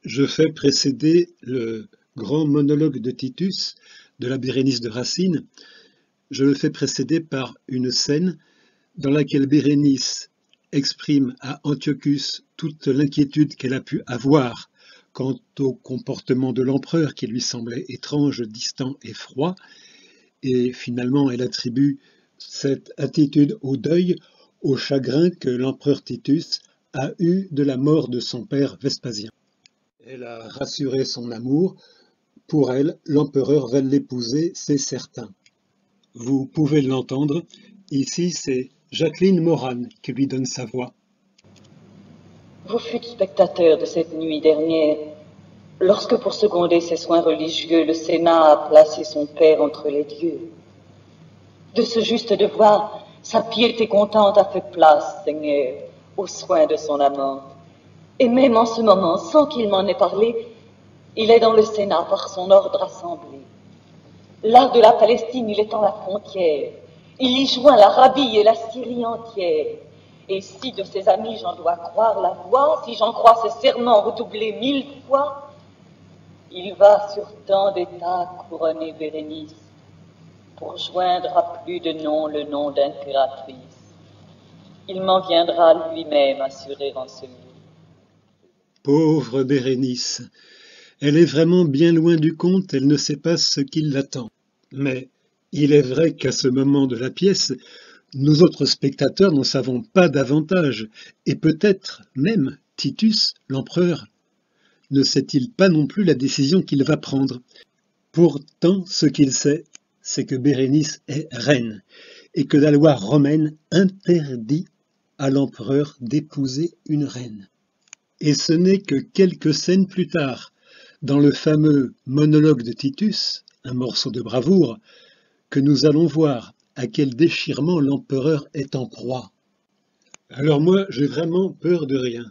Je fais précéder le grand monologue de Titus de la Bérénice de Racine. Je le fais précéder par une scène dans laquelle Bérénice exprime à Antiochus toute l'inquiétude qu'elle a pu avoir quant au comportement de l'empereur qui lui semblait étrange, distant et froid. Et finalement, elle attribue cette attitude au deuil, au chagrin que l'empereur Titus a eu de la mort de son père Vespasien. Elle a rassuré son amour. Pour elle, l'empereur va l'épouser, c'est certain. Vous pouvez l'entendre. Ici, c'est Jacqueline Moran qui lui donne sa voix. Vous fûtes spectateur de cette nuit dernière, lorsque pour seconder ses soins religieux, le Sénat a placé son père entre les dieux. De ce juste devoir, sa piété contente a fait place, Seigneur, aux soins de son amante. Et même en ce moment, sans qu'il m'en ait parlé, il est dans le Sénat par son ordre assemblé. L'art de la Palestine, il est en la frontière. Il y joint l'Arabie et la Syrie entière. Et si de ses amis j'en dois croire la voix, si j'en crois ses serments redoublés 1000 fois, il va sur tant d'états couronner Bérénice, pour joindre à plus de noms le nom d'impératrice. Il m'en viendra lui-même assurer en ce lieu. Pauvre Bérénice, elle est vraiment bien loin du compte, elle ne sait pas ce qui l'attend. Mais il est vrai qu'à ce moment de la pièce, nous autres spectateurs n'en savons pas davantage, et peut-être même Titus, l'empereur, ne sait-il pas non plus la décision qu'il va prendre. Pourtant, ce qu'il sait, c'est que Bérénice est reine, et que la loi romaine interdit à l'empereur d'épouser une reine. Et ce n'est que quelques scènes plus tard, dans le fameux monologue de Titus, un morceau de bravoure, que nous allons voir à quel déchirement l'empereur est en proie. Alors moi, j'ai vraiment peur de rien.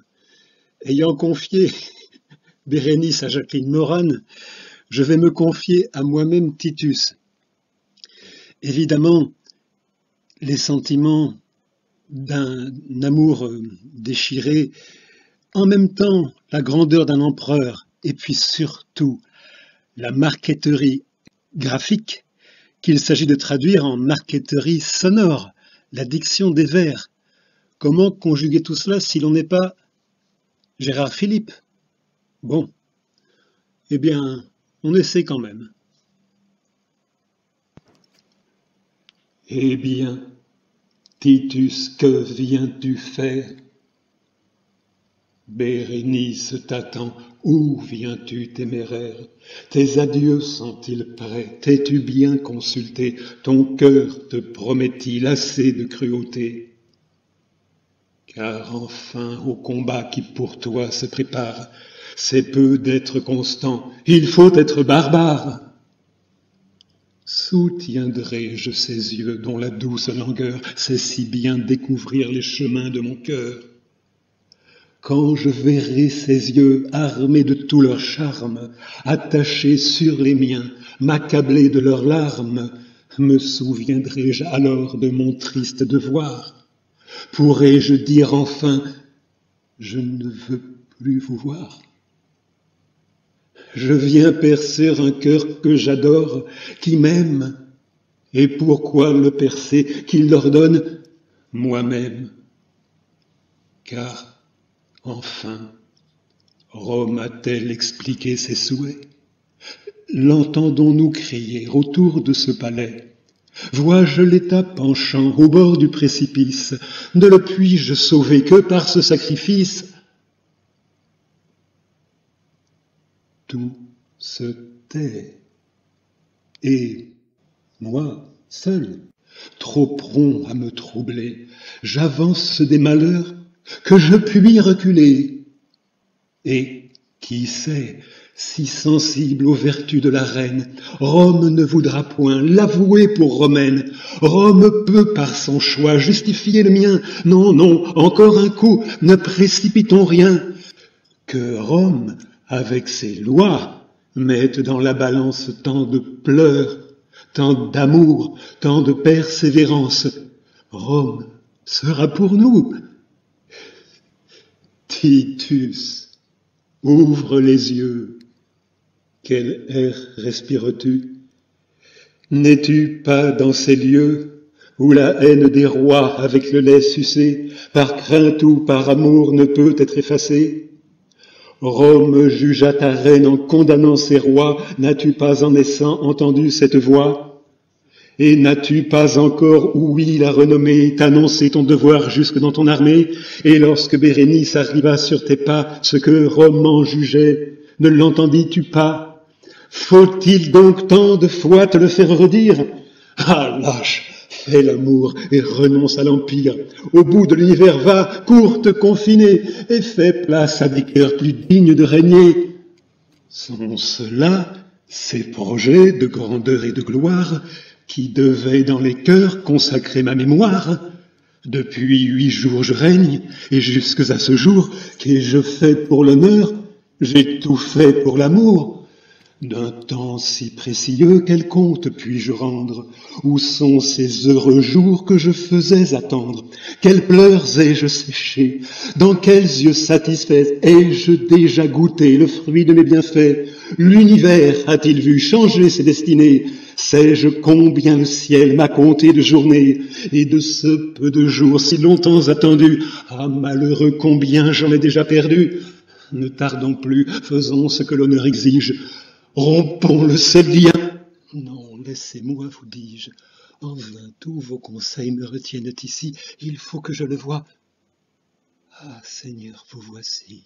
Ayant confié Bérénice à Jacqueline Moran, je vais me confier à moi-même Titus. Évidemment, les sentiments d'un amour déchiré, en même temps la grandeur d'un empereur, et puis surtout la marqueterie graphique qu'il s'agit de traduire en marqueterie sonore, la diction des vers. Comment conjuguer tout cela si l'on n'est pas Gérard Philipe? Bon, eh bien, on essaie quand même. Eh bien, Titus, que viens-tu faire? Bérénice t'attend, où viens-tu téméraire? Tes adieux sont-ils prêts? T'es-tu bien consulté? Ton cœur te promet-il assez de cruauté? Car enfin, au combat qui pour toi se prépare, c'est peu d'être constant, il faut être barbare. Soutiendrai-je ces yeux dont la douce langueur sait si bien découvrir les chemins de mon cœur? Quand je verrai ces yeux armés de tout leur charme, attachés sur les miens, m'accabler de leurs larmes, me souviendrai-je alors de mon triste devoir? Pourrai-je dire enfin, je ne veux plus vous voir? Je viens percer un cœur que j'adore, qui m'aime, et pourquoi le percer, qu'il l'ordonne moi-même? Car enfin, Rome a-t-elle expliqué ses souhaits? L'entendons-nous crier autour de ce palais? Vois-je l'État penchant au bord du précipice? Ne le puis-je sauver que par ce sacrifice? Tout se tait. Et moi, seul, trop prompt à me troubler, j'avance des malheurs que je puis reculer. Et, qui sait, si sensible aux vertus de la reine, Rome ne voudra point l'avouer pour romaine. Rome peut par son choix justifier le mien. Non, non, encore un coup, ne précipitons rien. Que Rome, avec ses lois, mette dans la balance tant de pleurs, tant d'amour, tant de persévérance. Rome sera pour nous. Titus, Ouvre les yeux. Quel air respires-tu? N'es-tu pas dans ces lieux où la haine des rois avec le lait sucé, par crainte ou par amour ne peut être effacée? Rome jugea ta reine en condamnant ses rois, n'as-tu pas en naissant entendu cette voix? Et n'as-tu pas encore ouï la renommée t'annoncer ton devoir jusque dans ton armée? Et lorsque Bérénice arriva sur tes pas, ce que Rome en jugeait, ne l'entendis-tu pas? Faut-il donc tant de fois te le faire redire? Ah, lâche! Fais l'amour et renonce à l'empire. Au bout de l'univers va, cours te confiner, et fais place à des cœurs plus dignes de régner. Sont-ce là ces projets de grandeur et de gloire qui devaient dans les cœurs consacrer ma mémoire? Depuis 8 jours je règne, et jusque à ce jour, qu'ai-je fait pour l'honneur? J'ai tout fait pour l'amour. D'un temps si précieux, quel compte puis-je rendre? Où sont ces heureux jours que je faisais attendre? Quels pleurs ai-je séchés? Dans quels yeux satisfaits ai-je déjà goûté le fruit de mes bienfaits? L'univers a-t-il vu changer ses destinées? Sais-je combien le ciel m'a compté de journées? Et de ce peu de jours si longtemps attendus, ah malheureux combien j'en ai déjà perdu! Ne tardons plus, faisons ce que l'honneur exige. Rompons le seul lien. Non, laissez-moi, vous dis-je. En vain, tous vos conseils me retiennent ici. Il faut que je le voie. Ah, Seigneur, vous voici.